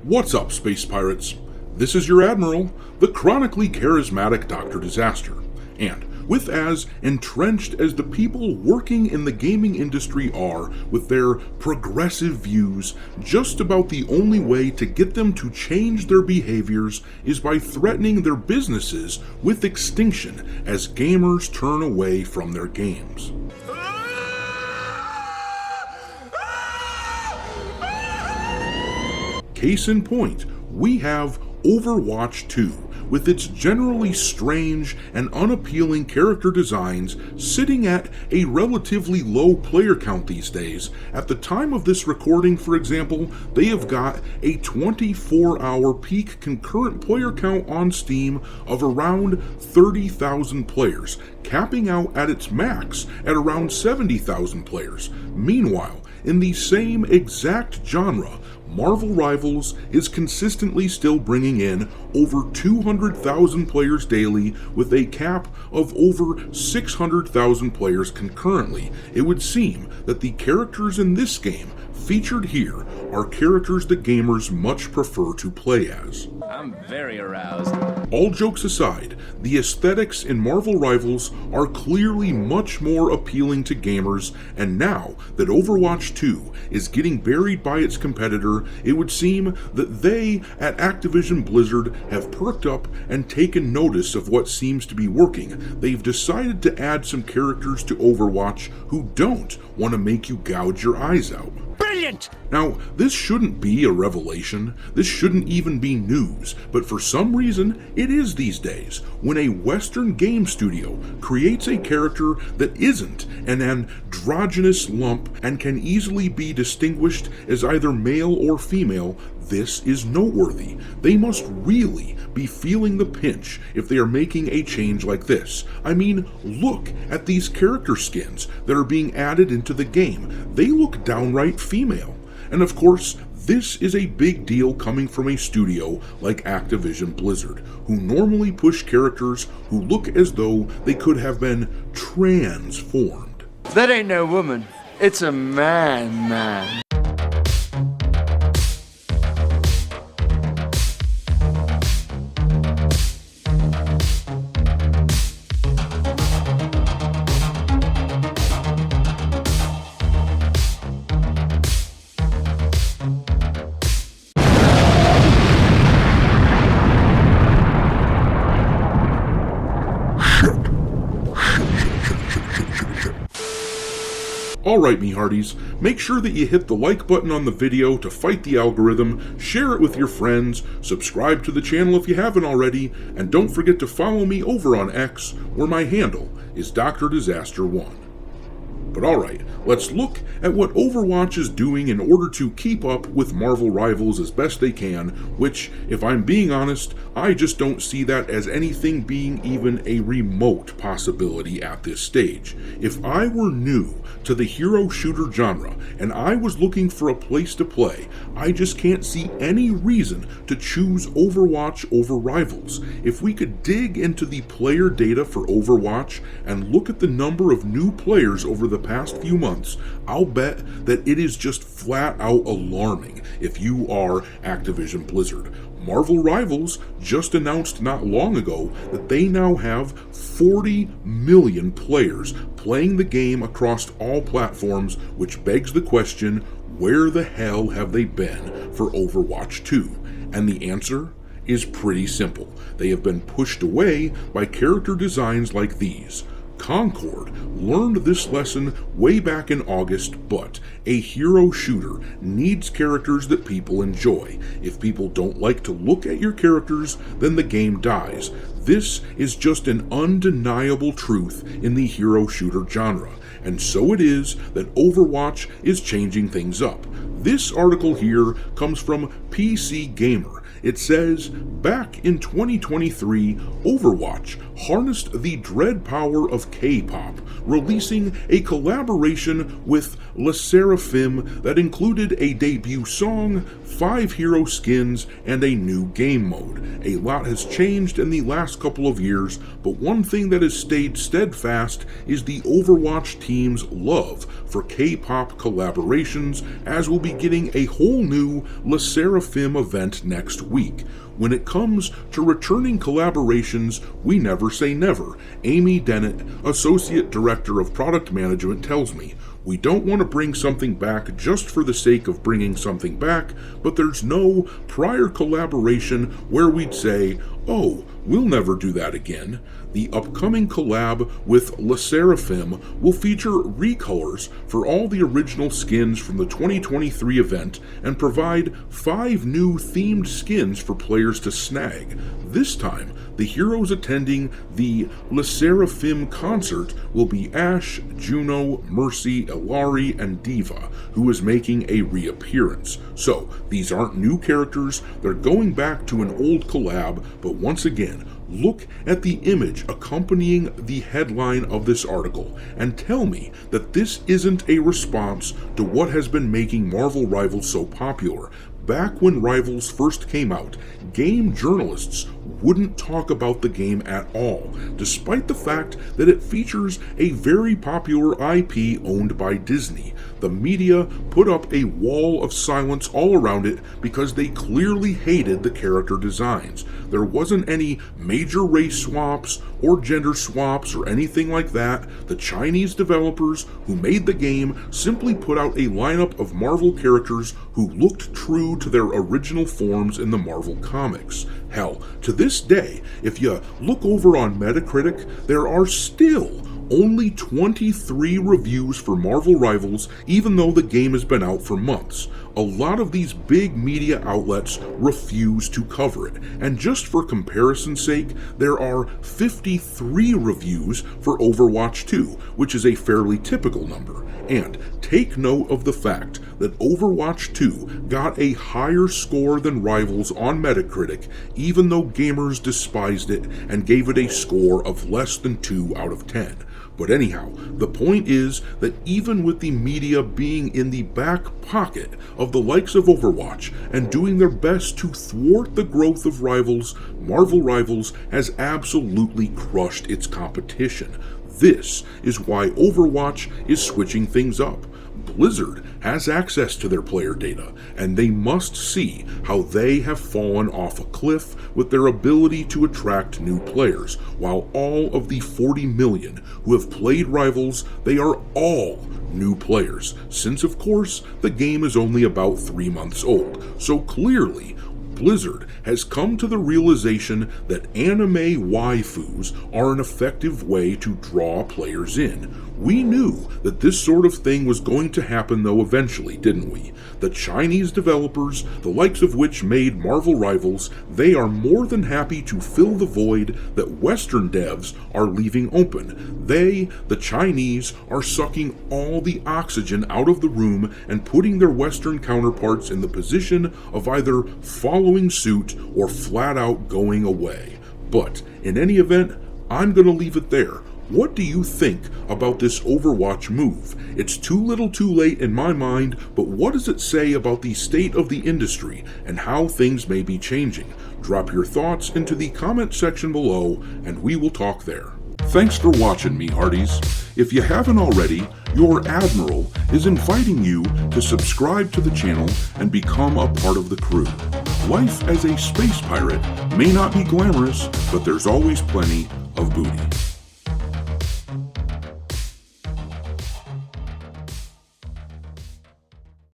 What's up, space pirates? This is your Admiral, the chronically charismatic Dr. Disaster, and with as entrenched as the people working in the gaming industry are with their progressive views, just about the only way to get them to change their behaviors is by threatening their businesses with extinction as gamers turn away from their games. Case in point, we have Overwatch 2, with its generally strange and unappealing character designs sitting at a relatively low player count these days. At the time of this recording, for example, they have got a 24-hour peak concurrent player count on Steam of around 30,000 players, capping out at its max at around 70,000 players. Meanwhile, in the same exact genre, Marvel Rivals is consistently still bringing in over 200,000 players daily with a cap of over 600,000 players concurrently. It would seem that the characters in this game featured here are characters that gamers much prefer to play as. I'm very aroused. All jokes aside, the aesthetics in Marvel Rivals are clearly much more appealing to gamers, and now that Overwatch 2 is getting buried by its competitor, it would seem that they at Activision Blizzard have perked up and taken notice of what seems to be working. They've decided to add some characters to Overwatch who don't want to make you gouge your eyes out. Brilliant! Now, this shouldn't be a revelation, this shouldn't even be news, but for some reason, it is these days, when a Western game studio creates a character that isn't an androgynous lump and can easily be distinguished as either male or female. This is noteworthy. They must really be feeling the pinch if they are making a change like this. I mean, look at these character skins that are being added into the game. They look downright female. And of course, this is a big deal coming from a studio like Activision Blizzard, who normally push characters who look as though they could have been transformed. That ain't no woman. It's a man. Alright, me hearties, make sure that you hit the like button on the video to fight the algorithm, share it with your friends, subscribe to the channel if you haven't already, and don't forget to follow me over on X, where my handle is Dr. Disaster 1. But alright, let's look at what Overwatch is doing in order to keep up with Marvel Rivals as best they can, which, if I'm being honest, I just don't see that as anything being even a remote possibility at this stage. If I were new to the hero shooter genre and I was looking for a place to play, I just can't see any reason to choose Overwatch over Rivals. If we could dig into the player data for Overwatch and look at the number of new players over the past few months, I'll bet that it is just flat out alarming if you are Activision Blizzard. Marvel Rivals just announced not long ago that they now have 40 million players playing the game across all platforms, which begs the question, where the hell have they been for Overwatch 2? And the answer is pretty simple. They have been pushed away by character designs like these. Concord learned this lesson way back in August, but a hero shooter needs characters that people enjoy. If people don't like to look at your characters, then the game dies. This is just an undeniable truth in the hero shooter genre, and so it is that Overwatch is changing things up. This article here comes from PC Gamer. It says, back in 2023, Overwatch harnessed the dread power of K-pop, releasing a collaboration with Le Seraphim that included a debut song, 5 hero skins, and a new game mode. A lot has changed in the last couple of years, but one thing that has stayed steadfast is the Overwatch team's love for K-pop collaborations, as we'll be getting a whole new Le Seraphim event next week. When it comes to returning collaborations, we never say never. Amy Dennett, Associate Director of Product Management, tells me, "We don't want to bring something back just for the sake of bringing something back, but there's no prior collaboration where we'd say, oh, we'll never do that again." The upcoming collab with Le Seraphim will feature recolors for all the original skins from the 2023 event and provide 5 new themed skins for players to snag. This time, the heroes attending the Le Seraphim concert will be Ashe, Juno, Mercy, Ilari, and Diva, who is making a reappearance. So, these aren't new characters, they're going back to an old collab, but once again, look at the image accompanying the headline of this article and tell me that this isn't a response to what has been making Marvel Rivals so popular. Back when Rivals first came out, game journalists wouldn't talk about the game at all, despite the fact that it features a very popular IP owned by Disney. The media put up a wall of silence all around it because they clearly hated the character designs. There wasn't any major race swaps or gender swaps or anything like that. The Chinese developers who made the game simply put out a lineup of Marvel characters who looked true to their original forms in the Marvel comics. Hell, to this day, if you look over on Metacritic, there are still only 23 reviews for Marvel Rivals, even though the game has been out for months. A lot of these big media outlets refuse to cover it, and just for comparison's sake, there are 53 reviews for Overwatch 2, which is a fairly typical number. And take note of the fact that Overwatch 2 got a higher score than Rivals on Metacritic, even though gamers despised it and gave it a score of less than 2 out of 10. But anyhow, the point is that even with the media being in the back pocket of the likes of Overwatch and doing their best to thwart the growth of Rivals, Marvel Rivals has absolutely crushed its competition. This is why Overwatch is switching things up. Blizzard has access to their player data, and they must see how they have fallen off a cliff with their ability to attract new players. While all of the 40 million who have played Rivals, they are all new players, since of course the game is only about 3 months old. So clearly, Blizzard has come to the realization that anime waifus are an effective way to draw players in. We knew that this sort of thing was going to happen though eventually, didn't we? The Chinese developers, the likes of which made Marvel Rivals, they are more than happy to fill the void that Western devs are leaving open. They, the Chinese, are sucking all the oxygen out of the room and putting their Western counterparts in the position of either following suit or flat out going away. But in any event, I'm going to leave it there. What do you think about this Overwatch move? It's too little too late in my mind, but what does it say about the state of the industry and how things may be changing? Drop your thoughts into the comment section below, and we will talk there. Thanks for watching me, Hearties. If you haven't already, your Admiral is inviting you to subscribe to the channel and become a part of the crew. Life as a space pirate may not be glamorous, but there's always plenty of booty.